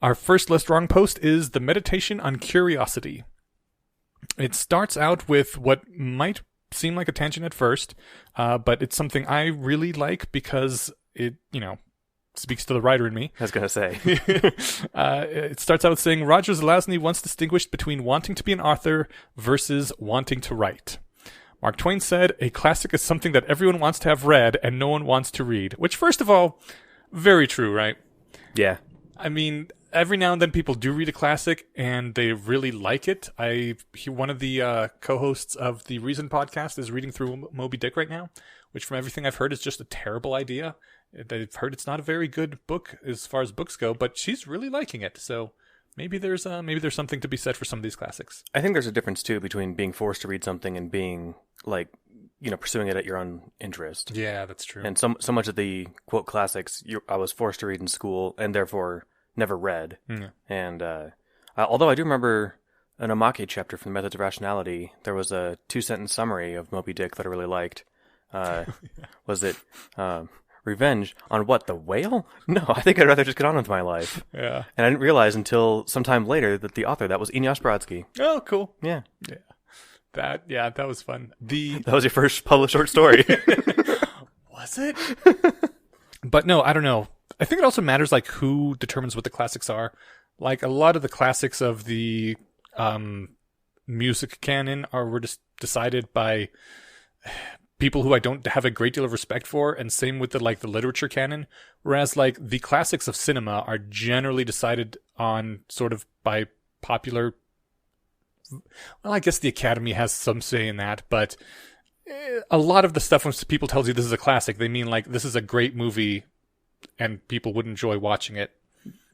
Our first LessWrong post is the meditation on curiosity. It starts out with what might seem like a tangent at first, but it's something I really like because it, speaks to the writer in me. I was going to say. It starts out with saying, Roger Zelazny once distinguished between wanting to be an author versus wanting to write. Mark Twain said, a classic is something that everyone wants to have read and no one wants to read. Which, first of all, very true, right? Yeah. I mean, every now and then people do read a classic and they really like it. One of the co-hosts of the Reason podcast is reading through Moby Dick right now, which from everything I've heard is just a terrible idea. I've heard it's not a very good book as far as books go, but she's really liking it. So maybe there's something to be said for some of these classics. I think there's a difference too between being forced to read something and being pursuing it at your own interest. Yeah, that's true. And so much of the quote classics I was forced to read in school and therefore never read. Mm. And although I do remember an Omake chapter from the Methods of Rationality, there was a 2-sentence summary of Moby Dick that I really liked. Was it revenge on what, the whale? No, I think I'd rather just get on with my life. Yeah. And I didn't realize until sometime later that the author, that was Eneasz Brodsky. Oh, cool. Yeah. Yeah. That was fun. That was your first published short story. Was it? But no, I don't know. I think it also matters like who determines what the classics are. Like a lot of the classics of the music canon were just decided by people who I don't have a great deal of respect for, and same with the literature canon. Whereas like the classics of cinema are generally decided on sort of by popular. Well, I guess the Academy has some say in that, but a lot of the stuff when people tell you this is a classic, they mean like this is a great movie and people would enjoy watching it.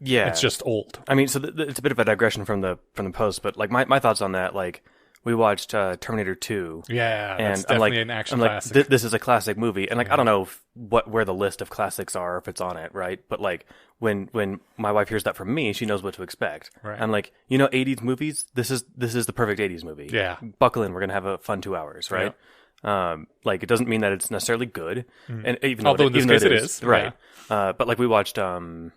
Yeah. It's just old. I mean, so it's a bit of a digression from the post, but like my thoughts on that, like we watched Terminator 2. Yeah, and that's definitely an action classic. Like, this is a classic movie. And like, I don't know where the list of classics are, if it's on it, right? But like when my wife hears that from me, she knows what to expect. Right. I'm like, 80s movies, this is the perfect 80s movie. Yeah. Buckle in, we're going to have a fun 2 hours, right? Yeah. Like it doesn't mean that it's necessarily good. And even although though in this case it is. Right. Yeah. But like we watched Predator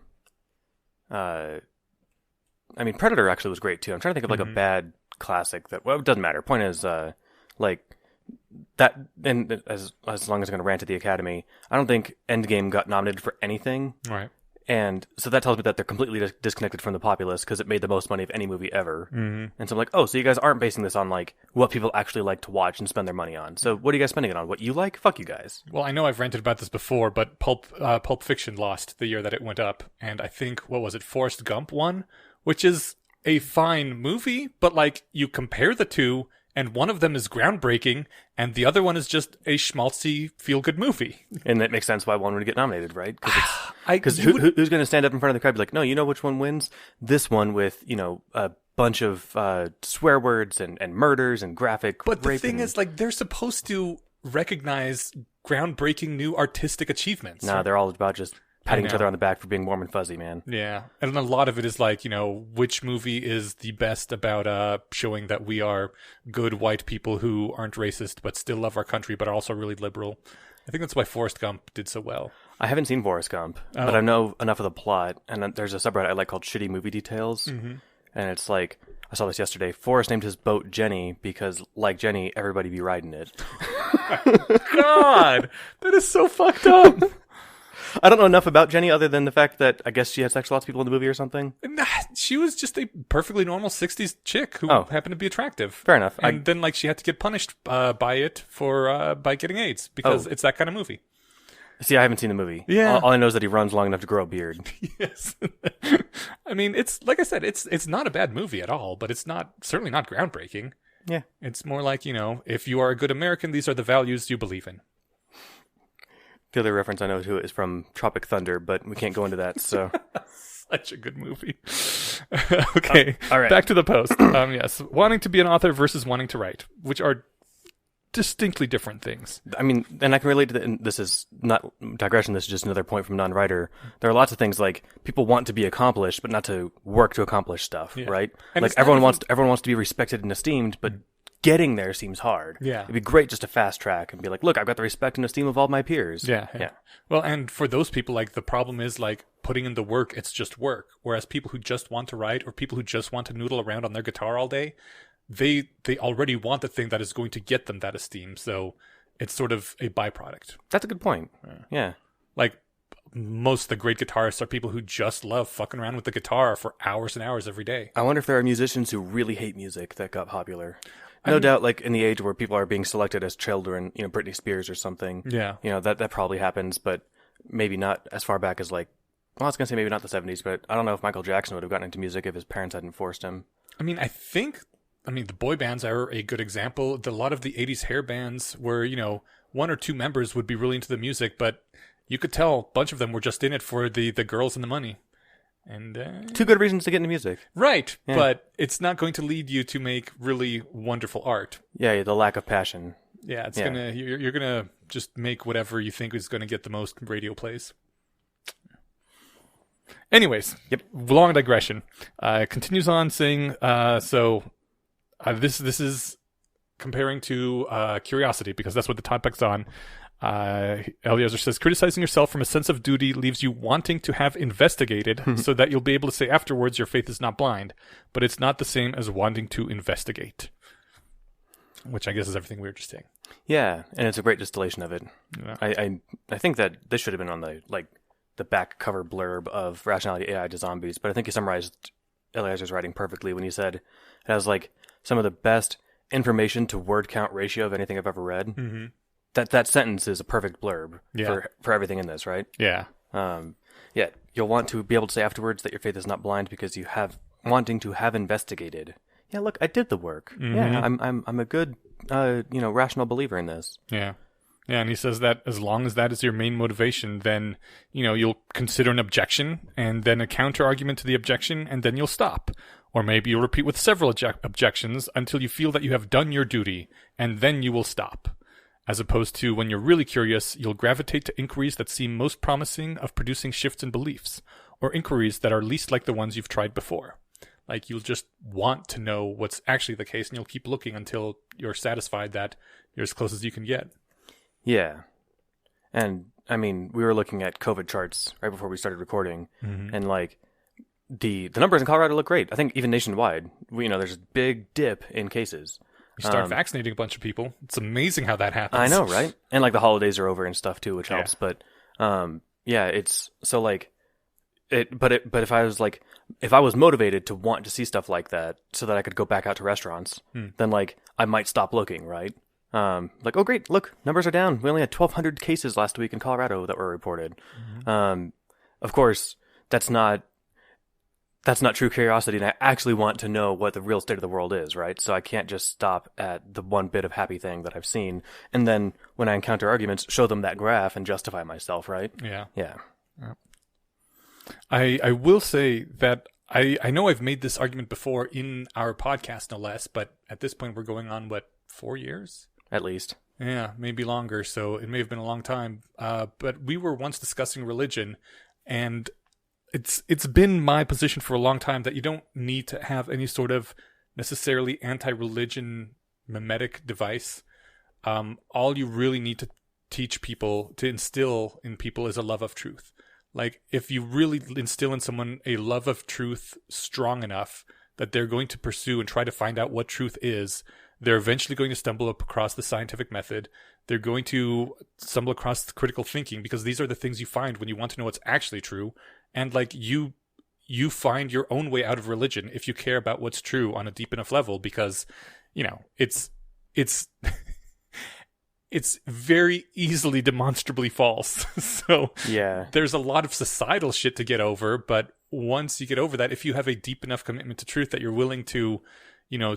actually was great too. I'm trying to think of like a bad classic that, well, it doesn't matter. Point is, like that, and as long as I'm going to rant at the Academy, I don't think Endgame got nominated for anything. Right. And so that tells me that they're completely disconnected from the populace because it made the most money of any movie ever. Mm-hmm. And so I'm like, oh, so you guys aren't basing this on like what people actually like to watch and spend their money on. So what are you guys spending it on? What you like? Fuck you guys. Well, I know I've ranted about this before, but Pulp Fiction lost the year that it went up. And I think, what was it, Forrest Gump won? Which is a fine movie, but like you compare the two and one of them is groundbreaking and the other one is just a schmaltzy feel-good movie. And that makes sense why one would get nominated, right? Because who's going to stand up in front of the crowd and be like, no, you know which one wins? This one with, a bunch of swear words and murders and graphic But the rape thing is, like, they're supposed to recognize groundbreaking new artistic achievements. No, they're all about just patting each other on the back for being warm and fuzzy, man. Yeah. And a lot of it is like, which movie is the best about showing that we are good white people who aren't racist but still love our country but are also really liberal. I think that's why Forrest Gump did so well. I haven't seen Forrest Gump, but I know enough of the plot. And there's a subreddit I like called Shitty Movie Details. Mm-hmm. And it's like, I saw this yesterday, Forrest named his boat Jenny because, like Jenny, everybody be riding it. God! That is so fucked up! I don't know enough about Jenny other than the fact that I guess she had sex with lots of people in the movie or something. She was just a perfectly normal 60s chick who happened to be attractive. Fair enough. And then like she had to get punished by it by getting AIDS because it's that kind of movie. See, I haven't seen the movie. Yeah. All I know is that he runs long enough to grow a beard. Yes. I mean, it's like I said, it's not a bad movie at all, but it's certainly not groundbreaking. Yeah. It's more like, if you are a good American, these are the values you believe in. The other reference I know to it is from Tropic Thunder, but we can't go into that, so. Such a good movie. Okay, all right. Back to the post. Yes, wanting to be an author versus wanting to write, which are distinctly different things. I mean, and I can relate to that, and this is not digression, this is just another point from non-writer. There are lots of things like people want to be accomplished, but not to work to accomplish stuff, right? And like everyone wants to be respected and esteemed, but getting there seems hard. Yeah. It'd be great just to fast track and be like, look, I've got the respect and esteem of all my peers. Yeah. Well, and for those people, like, the problem is, like, putting in the work, it's just work. Whereas people who just want to write, or people who just want to noodle around on their guitar all day, they already want the thing that is going to get them that esteem. So it's sort of a byproduct. That's a good point. Yeah. Like, most of the great guitarists are people who just love fucking around with the guitar for hours and hours every day. I wonder if there are musicians who really hate music that got popular. No doubt, like, in the age where people are being selected as children, Britney Spears or something. Yeah. That probably happens, but maybe not as far back as, like, well, I was going to say maybe not the 70s, but I don't know if Michael Jackson would have gotten into music if his parents hadn't forced him. I mean, the boy bands are a good example. A lot of the 80s hair bands were, one or two members would be really into the music, but you could tell a bunch of them were just in it for the girls and the money. And two good reasons to get into music. Right, yeah. But it's not going to lead you to make really wonderful art. Yeah, the lack of passion. Yeah, you're gonna just make whatever you think is gonna get the most radio plays. Anyways, yep. Long digression. Continues on saying, this is comparing to curiosity, because that's what the topic's on. Eliezer says, criticizing yourself from a sense of duty leaves you wanting to have investigated so that you'll be able to say afterwards your faith is not blind, but it's not the same as wanting to investigate. Which I guess is everything we were just saying. Yeah, and it's a great distillation of it. Yeah. I think that this should have been on the back cover blurb of Rationality AI to Zombies, but I think he summarized Eliezer's writing perfectly when he said it has like some of the best information to word count ratio of anything I've ever read. Mm-hmm. That sentence is a perfect blurb for everything in this, right? Yeah. You'll want to be able to say afterwards that your faith is not blind because you have wanting to have investigated. Yeah, look, I did the work. Mm-hmm. Yeah, I'm a good rational believer in this. Yeah. Yeah, and he says that as long as that is your main motivation, then, you'll consider an objection and then a counter argument to the objection, and then you'll stop. Or maybe you'll repeat with several objections until you feel that you have done your duty, and then you will stop. As opposed to when you're really curious, you'll gravitate to inquiries that seem most promising of producing shifts in beliefs, or inquiries that are least like the ones you've tried before. Like, you'll just want to know what's actually the case, and you'll keep looking until you're satisfied that you're as close as you can get. Yeah. And, I mean, we were looking at COVID charts right before we started recording, and, like, the numbers in Colorado look great. I think even nationwide, there's a big dip in cases. You start vaccinating a bunch of people. It's amazing how that happens. I know, right? And, like, the holidays are over and stuff, too, which helps. But, it's so, like, but if I was motivated to want to see stuff like that so that I could go back out to restaurants, then, like, I might stop looking, right? Like, oh, great, look, numbers are down. We only had 1,200 cases last week in Colorado that were reported. Of course, that's not true curiosity, and I actually want to know what the real state of the world is, right? So I can't just stop at the one bit of happy thing that I've seen, and then when I encounter arguments, show them that graph and justify myself, right? Yeah. I will say that I know I've made this argument before in our podcast, no less, but at this point we're going on, 4 years? At least. Yeah, maybe longer, so it may have been a long time. But we were once discussing religion, and it's been my position for a long time that you don't need to have any sort of necessarily anti-religion mimetic device. All you really need to teach people, to instill in people, is a love of truth. Like, if you really instill in someone a love of truth strong enough that they're going to pursue and try to find out what truth is, they're eventually going to stumble across the scientific method. They're going to stumble across critical thinking, because these are the things you find when you want to know what's actually true. And, like, you find your own way out of religion if you care about what's true on a deep enough level, because, it's it's very easily demonstrably false. So yeah, there's a lot of societal shit to get over, but once you get over that, if you have a deep enough commitment to truth that you're willing to,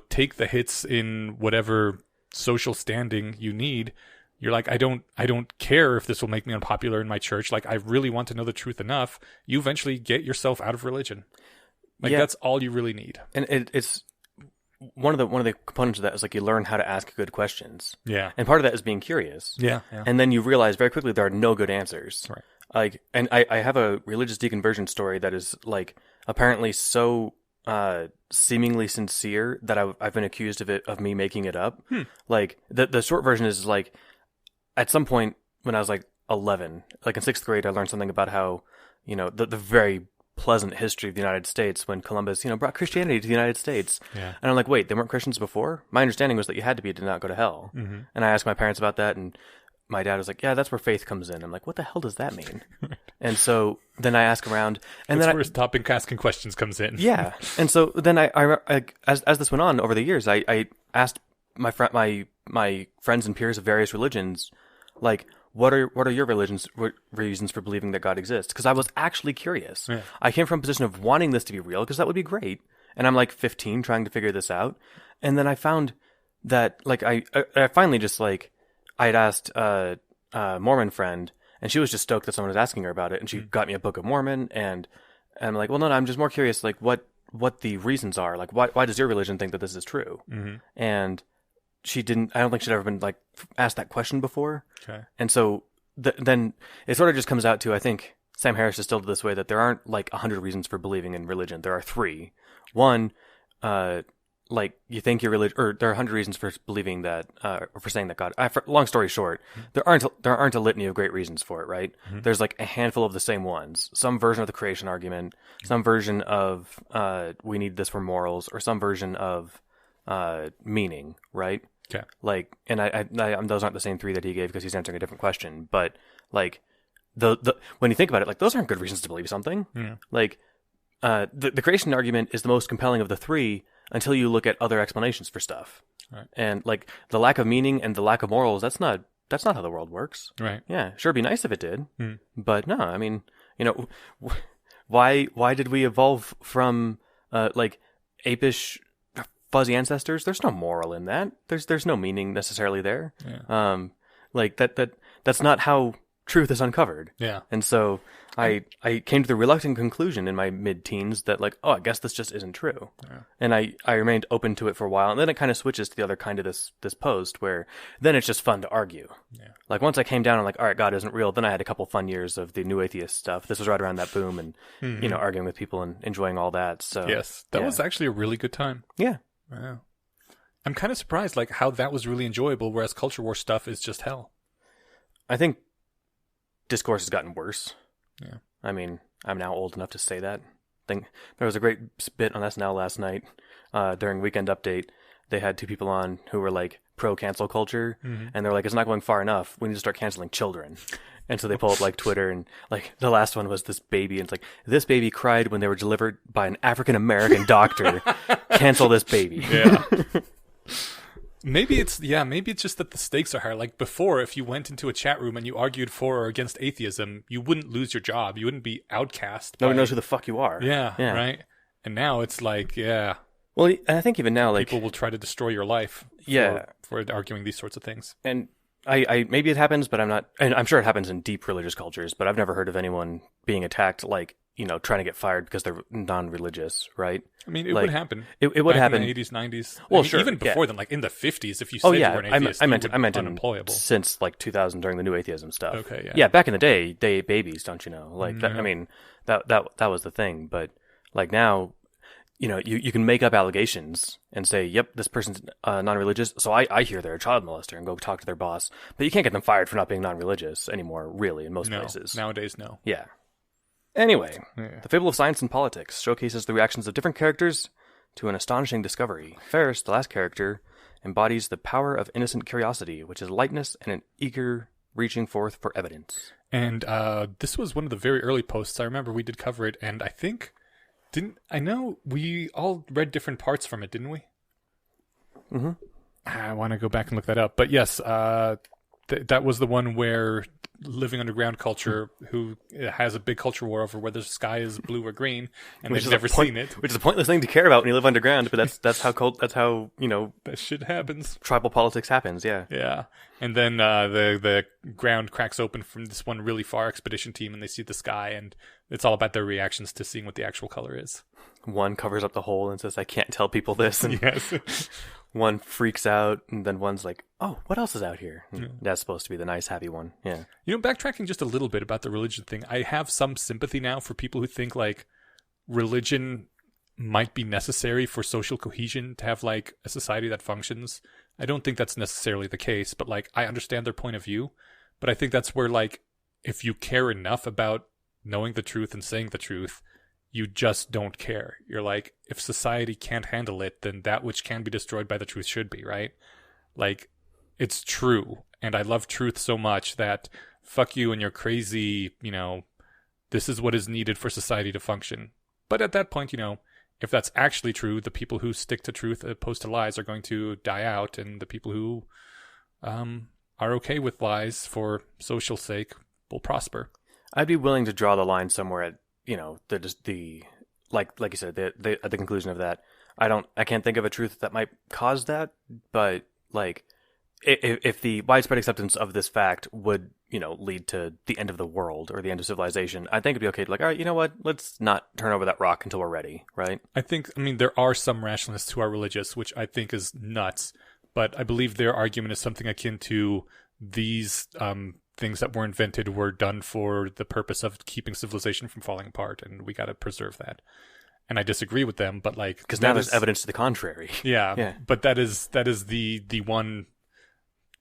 take the hits in whatever social standing you need, you're like, I don't care if this will make me unpopular in my church. Like, I really want to know the truth enough. You eventually get yourself out of religion. Like, that's all you really need. And it's one of the components of that is, like, you learn how to ask good questions. Yeah. And part of that is being curious. Yeah. And then you realize very quickly there are no good answers. Right. Like, and I have a religious deconversion story that is, like, apparently so seemingly sincere that I've been accused of me making it up. Like the short version is like, at some point when I was like 11, like in 6th grade, I learned something about how, the very pleasant history of the United States when Columbus, brought Christianity to the United States. Yeah. And I'm like, wait, they weren't Christians before? My understanding was that you had to be to not go to hell. Mm-hmm. And I asked my parents about that, and my dad was like, yeah, that's where faith comes in. I'm like, what the hell does that mean? And so then I ask around, and that's then where stopping asking questions comes in. Yeah. And so then I as this went on over the years, I asked my friends and peers of various religions, like, what are your reasons for believing that God exists? Because I was actually curious. Yeah. I came from a position of wanting this to be real because that would be great. And I'm like 15 trying to figure this out. And then I found that, like, I finally just, like, I had asked a Mormon friend, and she was just stoked that someone was asking her about it. And she got me a Book of Mormon. And I'm like, well, no, I'm just more curious, like, what the reasons are. Like, why does your religion think that this is true? Mm-hmm. And I don't think she'd ever been, like, asked that question before. Okay. And so then it sort of just comes out to, I think Sam Harris distilled it this way, that there aren't like 100 reasons for believing in religion. There are 3. One, like, you think your religion, or there are 100 reasons for believing that, or for saying that God. Long story short, there aren't a litany of great reasons for it, right? Mm-hmm. There's like a handful of the same ones. Some version of the creation argument, some version of we need this for morals, or some version of meaning, right? Okay. Like, and I those aren't the same 3 that he gave because he's answering a different question. But like, the when you think about it, like, those aren't good reasons to believe something. Yeah. Like, the creation argument is the most compelling of the 3 until you look at other explanations for stuff. Right. And like the lack of meaning and the lack of morals, that's not how the world works. Right. Yeah, sure, it'd be nice if it did, but no. I mean, why did we evolve from like apish fuzzy ancestors? There's no moral in that. There's no meaning necessarily there. Yeah. Like that's not how truth is uncovered. Yeah. And so I came to the reluctant conclusion in my mid-teens that, like, oh, I guess this just isn't true. Yeah. And I remained open to it for a while, and then it kind of switches to the other kind of this post where then it's just fun to argue. Yeah. Like, once I came down and, like, all right, God isn't real, then I had a couple fun years of the new atheist stuff. This was right around that boom and, arguing with people and enjoying all that. So yes, that was actually a really good time. Yeah. Wow. I'm kind of surprised, like, how that was really enjoyable, whereas culture war stuff is just hell. I think discourse has gotten worse. Yeah. I mean, I'm now old enough to say that. There was a great bit on SNL last night during Weekend Update. They had 2 people on who were like pro cancel culture, and they're like, it's not going far enough. We need to start canceling children. And so they pull up like Twitter, and like the last one was this baby, and it's like, this baby cried when they were delivered by an African American doctor. Cancel this baby. Yeah. Maybe it's just that the stakes are higher. Like, before, if you went into a chat room and you argued for or against atheism, you wouldn't lose your job. You wouldn't be outcast. Nobody knows who the fuck you are. Yeah, right? And now it's like, yeah. Well, I think even now, like, people will try to destroy your life for arguing these sorts of things. And I maybe it happens, but I'm not, and I'm sure it happens in deep religious cultures, but I've never heard of anyone being attacked, like, trying to get fired because they're non-religious, right? I mean, it would happen. It would happen in the 80s, 90s. Well, I mean, sure. Even before then, like in the 50s, if you said you were an atheist, I meant unemployable. Since like 2000 during the new atheism stuff. Okay, yeah. Yeah, back in the day, they ate babies, don't you know? Like, that, I mean, that was the thing. But like now, you can make up allegations and say, yep, this person's non-religious, so I hear they're a child molester, and go talk to their boss. But you can't get them fired for not being non-religious anymore, really, in most places. Nowadays, no. Yeah. Anyway, The Fable of Science and Politics showcases the reactions of different characters to an astonishing discovery. Ferris, the last character, embodies the power of innocent curiosity, which is lightness and an eager reaching forth for evidence. And this was one of the very early posts. I remember we did cover it, and I know we all read different parts from it, didn't we? Mm-hmm. I want to go back and look that up. But yes, that was the one where living underground culture who has a big culture war over whether the sky is blue or green, and they've never seen it. Which is a pointless thing to care about when you live underground, but that's how that shit happens. Tribal politics happens, yeah. Yeah. And then the ground cracks open from this one really far expedition team, and they see the sky, and it's all about their reactions to seeing what the actual color is. One covers up the hole and says, I can't tell people this, and yes. One freaks out, and then one's like, oh, what else is out here? That's supposed to be the nice, happy one. Yeah. Backtracking just a little bit about the religion thing, I have some sympathy now for people who think, like, religion might be necessary for social cohesion to have like a society that functions. I don't think that's necessarily the case, but like I understand their point of view. But I think that's where like if you care enough about knowing the truth and saying the truth, you just don't care. You're like, if society can't handle it, then that which can be destroyed by the truth should be, right? Like, it's true. And I love truth so much that fuck you and your crazy, this is what is needed for society to function. But at that point, if that's actually true, the people who stick to truth opposed to lies are going to die out, and the people who are okay with lies for social sake will prosper. I'd be willing to draw the line somewhere at like you said, at the conclusion of that. I can't think of a truth that might cause that, but like if the widespread acceptance of this fact would lead to the end of the world or the end of civilization, I think it'd be okay to like, all right, you know what, let's not turn over that rock until we're ready, right? I mean there are some rationalists who are religious, which I think is nuts, but I believe their argument is something akin to these things that were invented were done for the purpose of keeping civilization from falling apart, and we got to preserve that. And I disagree with them, but like because now there's evidence to the contrary. Yeah. But that is the one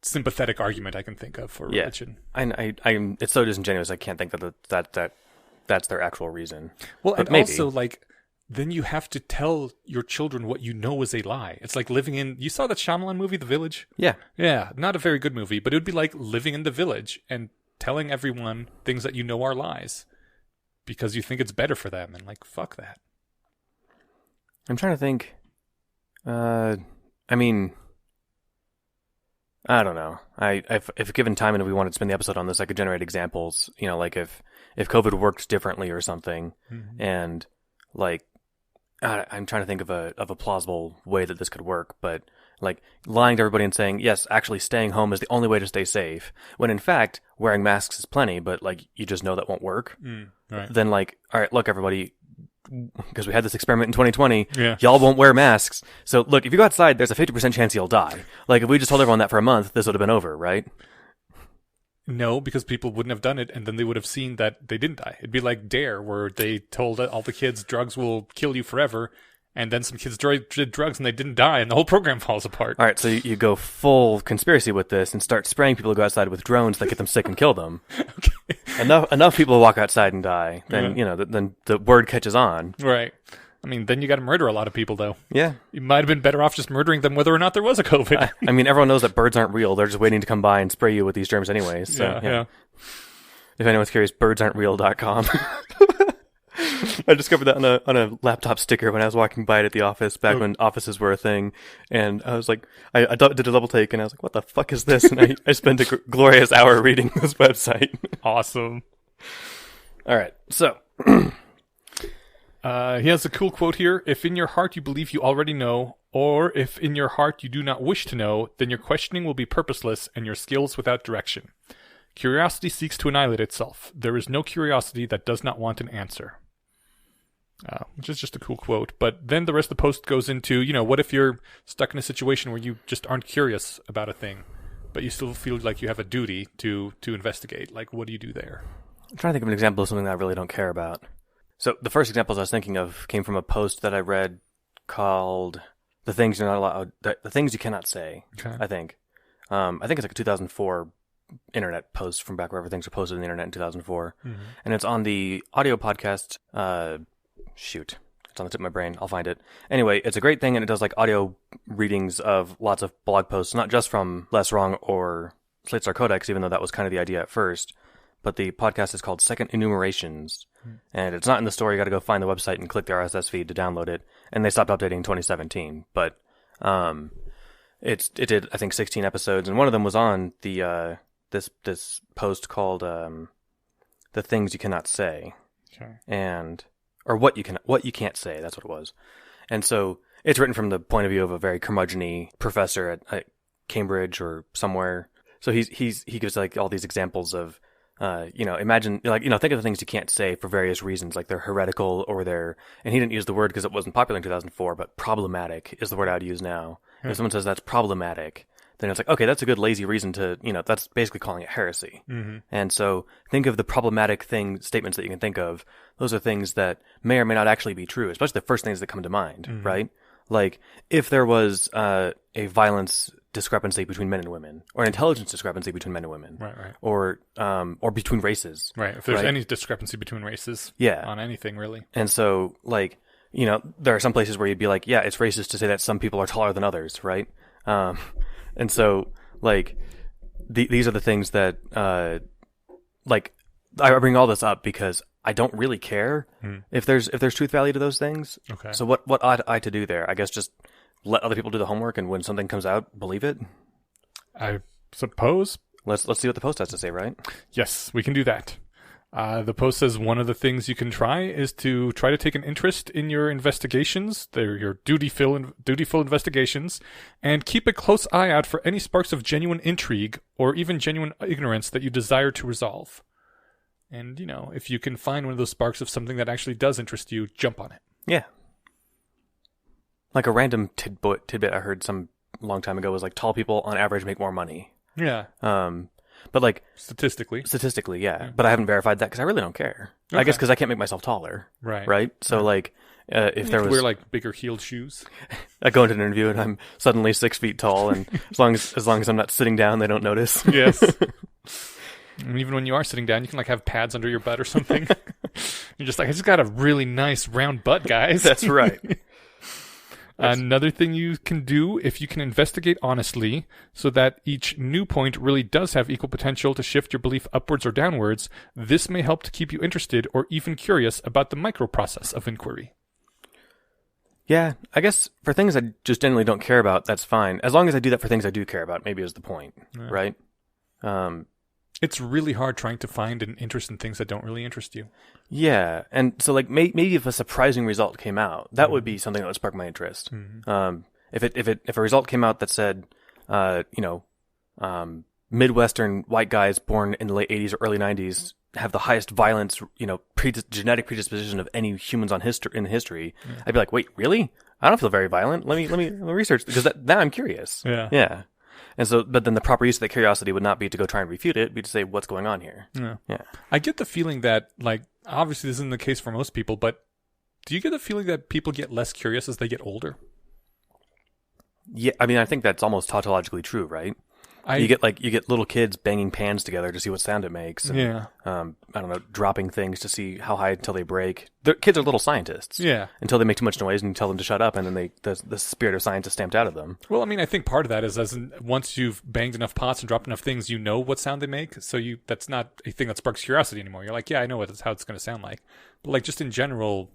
sympathetic argument I can think of for religion. I'm it's so disingenuous. I can't think that that's their actual reason. Well, but and maybe. Also like then you have to tell your children what you know is a lie. It's like living in... You saw that Shyamalan movie, The Village? Yeah. Yeah, not a very good movie, but it would be like living in the village and telling everyone things that you know are lies because you think it's better for them, and like, fuck that. I'm trying to think. I mean, I don't know. If given time and if we wanted to spend the episode on this, I could generate examples, like if COVID worked differently or something, and like, I'm trying to think of a plausible way that this could work, but like lying to everybody and saying, yes, actually staying home is the only way to stay safe, when in fact wearing masks is plenty, but like you just know that won't work. Right. Then like, all right, look everybody, because we had this experiment in 2020, yeah. Y'all won't wear masks. So look, if you go outside, there's a 50% chance you'll die. Like if we just told everyone that for a month, this would have been over, right? No, because people wouldn't have done it, and then they would have seen that they didn't die. It'd be like Dare, where they told all the kids drugs will kill you forever, and then some kids did drugs and they didn't die, and the whole program falls apart. All right, so you go full conspiracy with this and start spraying people who go outside with drones that get them sick and kill them. Okay. Enough people walk outside and die, then then the word catches on. Right. I mean, then you got to murder a lot of people, though. Yeah. You might have been better off just murdering them whether or not there was a COVID. I mean, everyone knows that birds aren't real. They're just waiting to come by and spray you with these germs anyways. So, yeah. If anyone's curious, birdsaren'treal.com. I discovered that on a laptop sticker when I was walking by it at the office back when offices were a thing. And I was like, I did a double take and I was like, what the fuck is this? And I spent a glorious hour reading this website. Awesome. All right. So... he has a cool quote here. If in your heart you believe you already know, or if in your heart you do not wish to know, then your questioning will be purposeless and your skills without direction. Curiosity seeks to annihilate itself. There is no curiosity that does not want an answer. Which is just a cool quote. But then the rest of the post goes into, what if you're stuck in a situation where you just aren't curious about a thing, but you still feel like you have a duty to investigate? Like, what do you do there? I'm trying to think of an example of something that I really don't care about. So the first examples I was thinking of came from a post that I read called "The Things You're Not Allowed," the things you cannot say. Okay. I think it's like a 2004 internet post from back wherever things were posted on the internet in 2004, and it's on the audio podcast. Shoot, it's on the tip of my brain. I'll find it. Anyway, it's a great thing, and it does like audio readings of lots of blog posts, not just from LessWrong or Slate Star Codex, even though that was kind of the idea at first. But the podcast is called Second Enumerations, and it's not in the store. You got to go find the website and click the RSS feed to download it. And they stopped updating in 2017, but it did, I think, 16 episodes, and one of them was on the this post called "The Things You Cannot Say," or what you can't say. That's what it was. And so it's written from the point of view of a very curmudgeon-y professor at Cambridge or somewhere. So he gives like all these examples of. Imagine, think of the things you can't say for various reasons, like they're heretical or and he didn't use the word because it wasn't popular in 2004, but problematic is the word I would use now. If someone says that's problematic, then it's like, okay, that's a good lazy reason to, that's basically calling it heresy. Mm-hmm. And so think of the problematic statements that you can think of. Those are things that may or may not actually be true, especially the first things that come to mind, mm-hmm. right? Like if there was a violence discrepancy between men and women, or an intelligence discrepancy between men and women, right. or between races. Right. If there's any discrepancy between races, on anything really. And so like, there are some places where you'd be like, yeah, it's racist to say that some people are taller than others, right? And so, like, these are the things that, like, I bring all this up because I don't really care if there's truth value to those things. Okay. So what ought I to do there? I guess just let other people do the homework, and when something comes out, believe it? I suppose. Let's see what the post has to say, right? Yes, we can do that. The post says one of the things you can try is to try to take an interest in your investigations. They're your dutiful investigations, and keep a close eye out for any sparks of genuine intrigue or even genuine ignorance that you desire to resolve. And, if you can find one of those sparks of something that actually does interest you, jump on it. Yeah. Like a random tidbit I heard some long time ago was like tall people on average make more money. Yeah. But like statistically, yeah. But I haven't verified that because I really don't care. Okay. I guess because I can't make myself taller. Right. So like, if there was wear like bigger heeled shoes. I go into an interview and I'm suddenly 6 feet tall, and as long as I'm not sitting down, they don't notice. Yes. And even when you are sitting down, you can like have pads under your butt or something. You're just like, I just got a really nice round butt, guys. That's right. Another thing you can do, if you can investigate honestly, so that each new point really does have equal potential to shift your belief upwards or downwards, this may help to keep you interested or even curious about the microprocess of inquiry. Yeah, I guess for things I just generally don't care about, that's fine. As long as I do that for things I do care about, maybe is the point, right? It's really hard trying to find an interest in things that don't really interest you. Yeah, and so like maybe if a surprising result came out, that would be something that would spark my interest. Mm-hmm. If a result came out that said, Midwestern white guys born in the late 80s or early 90s have the highest violence, genetic predisposition of any humans in history, I'd be like, wait, really? I don't feel very violent. Let me research, because now I'm curious. Yeah. And so, but then the proper use of that curiosity would not be to go try and refute it, it'd be to say, what's going on here? Yeah. I get the feeling that, like, obviously this isn't the case for most people, but do you get the feeling that people get less curious as they get older? Yeah, I mean, I think that's almost tautologically true, right? You get little kids banging pans together to see what sound it makes. And, I don't know, dropping things to see how high until they break. Kids are little scientists. Yeah. Until they make too much noise and you tell them to shut up, and then the spirit of science is stamped out of them. Well, I mean, I think part of that is once you've banged enough pots and dropped enough things, you know what sound they make. So that's not a thing that sparks curiosity anymore. You're like, yeah, I know how it's going to sound like. But like just in general,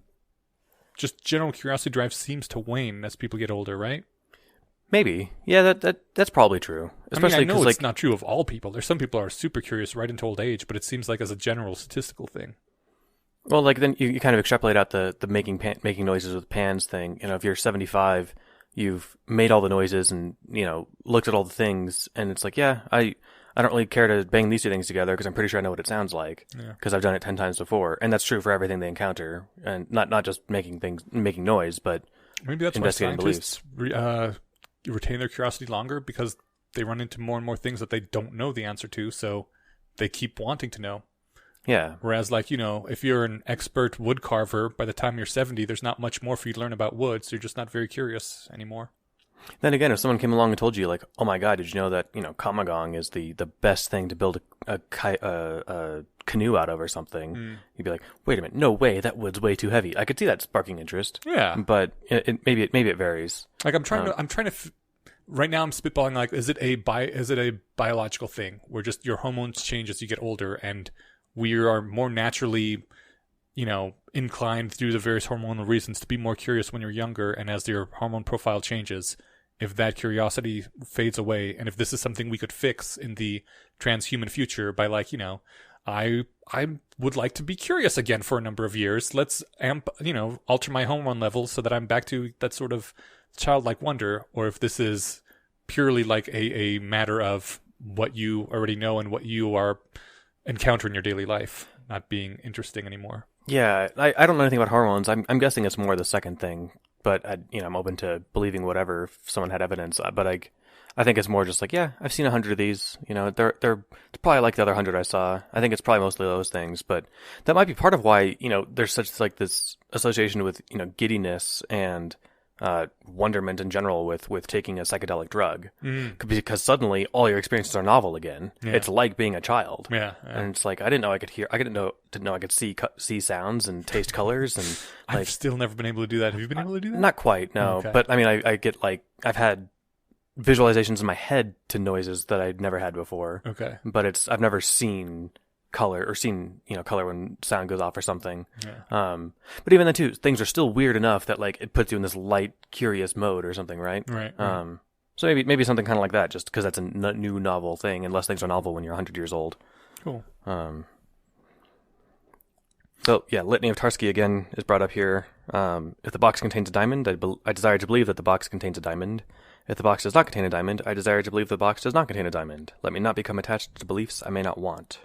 general curiosity drive seems to wane as people get older, right? Maybe. Yeah, that's probably true. Especially I know it's not true of all people. There's some people who are super curious right into old age, but it seems like as a general statistical thing. Well, like then you kind of extrapolate out the making noises with pans thing. If you're 75, you've made all the noises and, looked at all the things, and it's like, yeah, I don't really care to bang these two things together because I'm pretty sure I know what it sounds like because I've done it 10 times before. And that's true for everything they encounter, and not just making noise, but maybe that's investigating why scientists retain their curiosity longer, because they run into more and more things that they don't know the answer to, so they keep wanting to know. Yeah. Whereas, like, if you're an expert wood carver, by the time you're 70, there's not much more for you to learn about wood, so you're just not very curious anymore. Then again, if someone came along and told you, like, oh my god, did you know that, Kamagong is the best thing to build a canoe out of or something, you'd be like, wait a minute, no way, that wood's way too heavy. I could see that sparking interest. Yeah. But maybe it varies. Like, I'm trying to right now I'm spitballing, like, is it a biological thing where just your hormones change as you get older, and we are more naturally, inclined through the various hormonal reasons to be more curious when you're younger, and as your hormone profile changes, if that curiosity fades away, and if this is something we could fix in the transhuman future by, like, I would like to be curious again for a number of years. Let's alter my hormone levels so that I'm back to that sort of childlike wonder, or if this is purely like a matter of what you already know and what you are encountering in your daily life not being interesting anymore. Yeah, I don't know anything about hormones. I'm guessing it's more the second thing but I'm open to believing whatever if someone had evidence. But I think it's more just like, yeah, I've seen 100 of these. They're probably like the other 100 I saw. I think it's probably mostly those things, but that might be part of why there's such like this association with giddiness and wonderment in general with taking a psychedelic drug, because suddenly all your experiences are novel again. Yeah. It's like being a child. Yeah. And it's like I didn't know I could hear. I didn't know I could see sounds and taste colors and. I've still never been able to do that. Have you been able to do that? Not quite, no. Okay. But I mean, I get like I've had visualizations in my head to noises that I'd never had before. Okay. But I've never seen color or seen color when sound goes off or something. Yeah. But even then too, things are still weird enough that like it puts you in this light curious mode or something, right? Right. So maybe something kind of like that, just because that's a new novel thing, unless things are novel when you're 100 years old. Cool. So yeah, Litany of Tarski again is brought up here. If the box contains a diamond, I desire to believe that the box contains a diamond. If the box does not contain a diamond, I desire to believe the box does not contain a diamond. Let me not become attached to beliefs I may not want.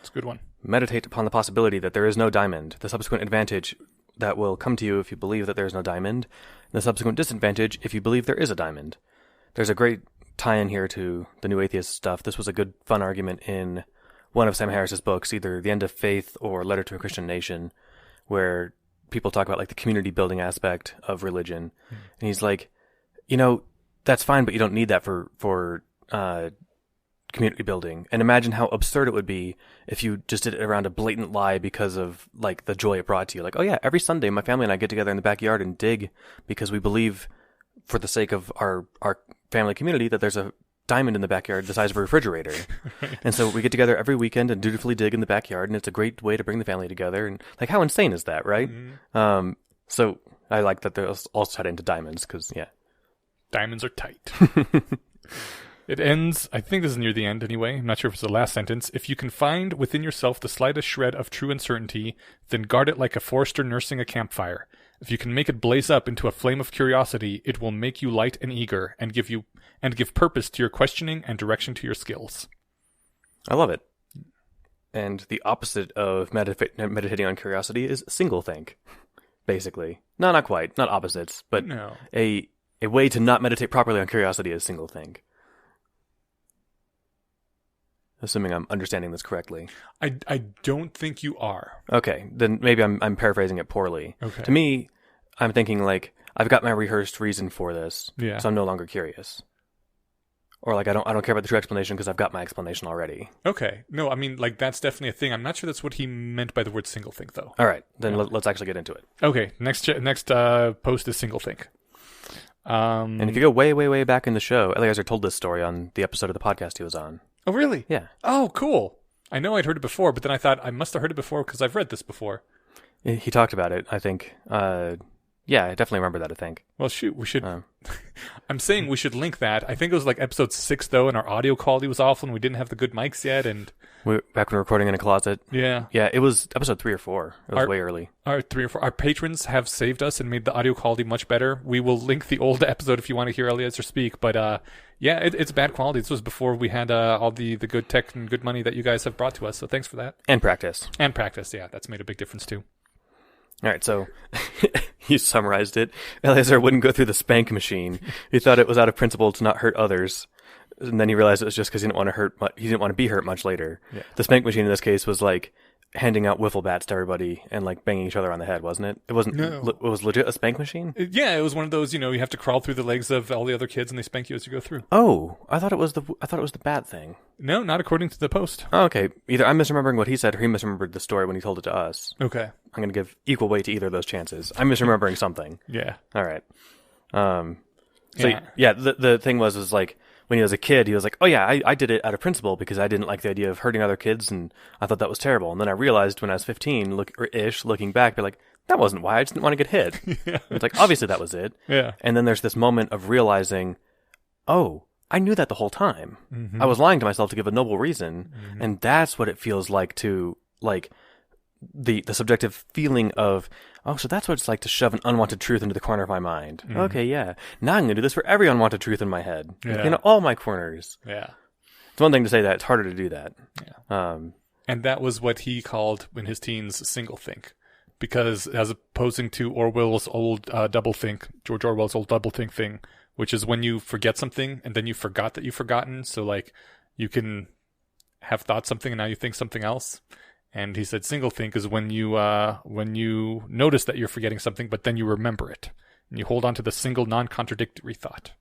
It's a good one. Meditate upon the possibility that there is no diamond, the subsequent advantage that will come to you if you believe that there is no diamond, and the subsequent disadvantage if you believe there is a diamond. There's a great tie-in here to the New Atheist stuff. This was a good, fun argument in one of Sam Harris's books, either The End of Faith or Letter to a Christian Nation, where people talk about like the community building aspect of religion. And he's like, that's fine, but you don't need that for community building. And imagine how absurd it would be if you just did it around a blatant lie because of like the joy it brought to you. Like, oh yeah, every Sunday my family and I get together in the backyard and dig because we believe, for the sake of our family community, that there's a diamond in the backyard the size of a refrigerator. And so we get together every weekend and dutifully dig in the backyard, and it's a great way to bring the family together. And like, how insane is that, right? Mm-hmm. So I like that they're also tied into diamonds because, yeah. Diamonds are tight. It ends, I think this is near the end anyway, I'm not sure if it's the last sentence. If you can find within yourself the slightest shred of true uncertainty, then guard it like a forester nursing a campfire. If you can make it blaze up into a flame of curiosity, it will make you light and eager and give purpose to your questioning and direction to your skills. I love it. And the opposite of meditating on curiosity is singlethink, basically. No, not quite. Not opposites, but no. A way to not meditate properly on curiosity is singlethink. Assuming I'm understanding this correctly. I don't think you are. Okay, then maybe I'm paraphrasing it poorly. Okay. To me, I'm thinking like I've got my rehearsed reason for this, so I'm no longer curious. Or like I don't care about the true explanation because I've got my explanation already. Okay, no, I mean like that's definitely a thing. I'm not sure that's what he meant by the word singlethink though. All right, then let's actually get into it. Okay, next post is singlethink. And if you go way back in the show, Eliezer told this story on the episode of the podcast he was on. Oh, really? Yeah. Oh, cool. I know I'd heard it before, but then I thought I must have heard it before because I've read this before. He talked about it, I think. Yeah, I definitely remember that, I think. Well, shoot, we should... I'm saying we should link that. I think it was like episode 6, though, and our audio quality was awful, and we didn't have the good mics yet, and... Back when we were recording in a closet. Yeah. Yeah, it was episode 3 or 4. It was way early. Our 3 or 4. Our patrons have saved us and made the audio quality much better. We will link the old episode if you want to hear Eliezer speak, but yeah, it's bad quality. This was before we had all the good tech and good money that you guys have brought to us, so thanks for that. And practice. And practice, yeah. That's made a big difference, too. All right, so you summarized it. Eliezer wouldn't go through the spank machine. He thought it was out of principle to not hurt others. And then he realized it was just because he didn't want to be hurt much later. Yeah. The spank machine in this case was like handing out wiffle bats to everybody and like banging each other on the head, wasn't it? It wasn't. No. It was legit a spank machine. Yeah, it was one of those. You have to crawl through the legs of all the other kids and they spank you as you go through. Oh, I thought it was the bat thing. No, not according to the post. Oh, okay, either I'm misremembering what he said or he misremembered the story when he told it to us. Okay, I'm going to give equal weight to either of those chances. I'm misremembering something. Yeah. All right. So yeah, the thing was like. When he was a kid, he was like, oh yeah, I did it out of principle because I didn't like the idea of hurting other kids and I thought that was terrible. And then I realized when I was 15, looking back, be like, that wasn't why, I just didn't want to get hit. Yeah. It's like, obviously that was it. Yeah. And then there's this moment of realizing, oh, I knew that the whole time. Mm-hmm. I was lying to myself to give a noble reason. Mm-hmm. And that's what it feels like to, like, the subjective feeling of, oh, so that's what it's like to shove an unwanted truth into the corner of my mind. Mm-hmm. Okay, yeah. Now I'm going to do this for every unwanted truth in my head. Yeah. All my corners. Yeah. It's one thing to say that. It's harder to do that. Yeah. And that was what he called, in his teens, singlethink. because as opposing to Orwell's old doublethink, George Orwell's old doublethink thing, which is when you forget something and then you forgot that you've forgotten. So like you can have thought something and now you think something else. And he said singlethink is when you notice that you're forgetting something, but then you remember it and you hold on to the single non-contradictory thought.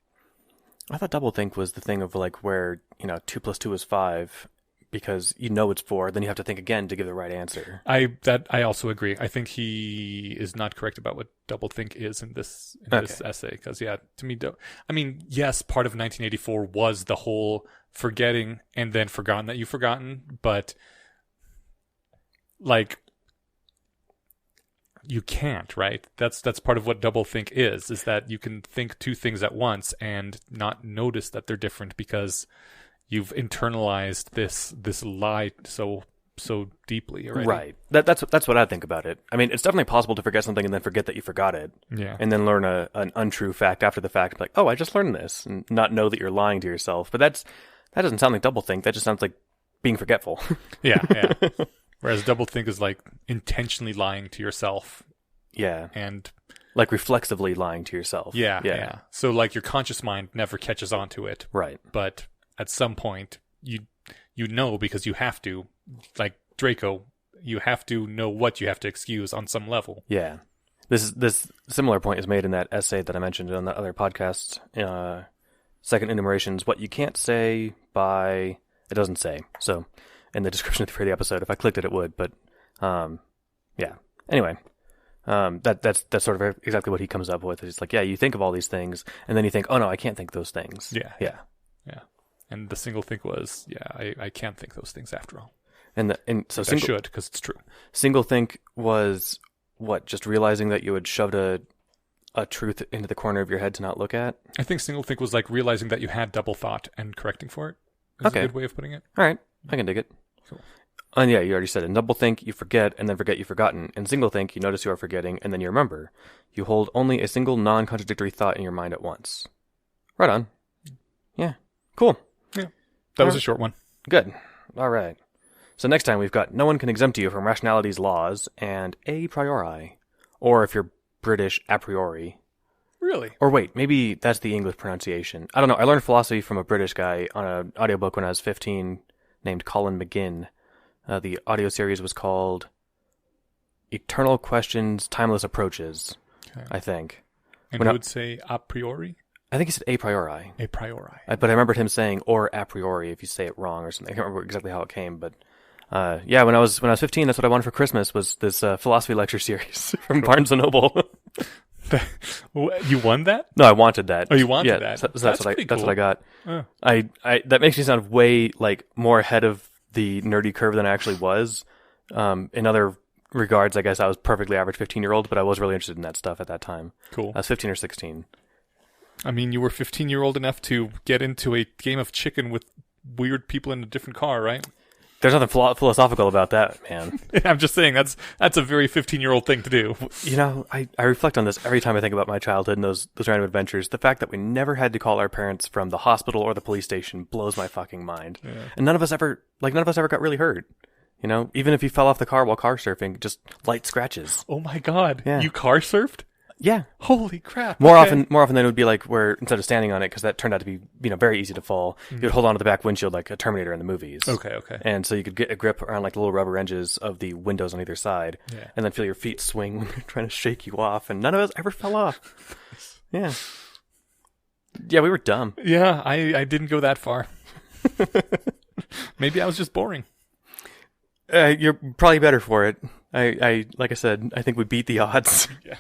I thought doublethink was the thing of like where, 2 + 2 is 5 because you know it's 4, then you have to think again to give the right answer. I also agree. I think he is not correct about what doublethink is in this essay because to me, yes, part of 1984 was the whole forgetting and then forgotten that you've forgotten, but like you can't, right? That's part of what doublethink is that you can think two things at once and not notice that they're different because you've internalized this lie so deeply already. Right. That's what I think about it. I mean, it's definitely possible to forget something and then forget that you forgot it. Yeah. And then learn an untrue fact after the fact, like, oh, I just learned this, and not know that you're lying to yourself. But that doesn't sound like doublethink. That just sounds like being forgetful. Yeah. Whereas doublethink is like intentionally lying to yourself. Yeah. And like reflexively lying to yourself. Yeah. So like your conscious mind never catches on to it. Right. But at some point you know because you have to, like Draco, you have to know what you have to excuse on some level. Yeah. This similar point is made in that essay that I mentioned on that other podcast. Second enumerations, what you can't say by, it doesn't say. So in the description for the episode, if I clicked it would, but yeah. Anyway, that's sort of exactly what he comes up with. It's like, yeah, you think of all these things, and then you think, oh no, I can't think those things. Yeah. And the single think was, I can't think those things after all. So I should, because it's true. Single think was what? Just realizing that you had shoved a truth into the corner of your head to not look at? I think single think was like realizing that you had double thought and correcting for it. That's a good way of putting it. All right. I can dig it. Cool. And yeah, you already said it. Double think, you forget, and then forget you've forgotten. In single think, you notice you are forgetting, and then you remember. You hold only a single non-contradictory thought in your mind at once. Right on. Yeah. Cool. Yeah. That was a short one. Good. All right. So next time we've got no one can exempt you from rationality's laws and a priori. Or if you're British, a priori. Really? Or wait, maybe that's the English pronunciation. I don't know. I learned philosophy from a British guy on an audiobook when I was 15 named Colin McGinn. The audio series was called Eternal Questions, Timeless Approaches, I think. And who would say a priori? I think he said a priori. A priori. But I remembered him saying or a priori if you say it wrong or something. I can't remember exactly how it came, but yeah, when I was 15, that's what I wanted for Christmas was this philosophy lecture series from Barnes & Noble. You won that? No, I wanted that. Oh, you wanted that? So that's what I got. Oh. I that makes me sound way like more ahead of the nerdy curve than I actually was. In other regards, I guess I was perfectly average 15-year-old, but I was really interested in that stuff at that time. Cool. I was 15 or 16. I mean, you were 15-year-old enough to get into a game of chicken with weird people in a different car, right? There's nothing philosophical about that, man. I'm just saying that's a very 15-year-old thing to do. You know, I reflect on this every time I think about my childhood and those random adventures. The fact that we never had to call our parents from the hospital or the police station blows my fucking mind. Yeah. And none of us ever got really hurt. You know, even if you fell off the car while car surfing, just light scratches. Oh my God. Yeah. You car surfed? Yeah. Holy crap. More often than it would be like where instead of standing on it, because that turned out to be, very easy to fall, you would hold on to the back windshield like a Terminator in the movies. Okay. And so you could get a grip around like the little rubber edges of the windows on either side, and then feel your feet swing when they're trying to shake you off, and none of us ever fell off. Yeah. Yeah, we were dumb. Yeah, I didn't go that far. Maybe I was just boring. You're probably better for it. I like I said, I think we beat the odds. Yeah.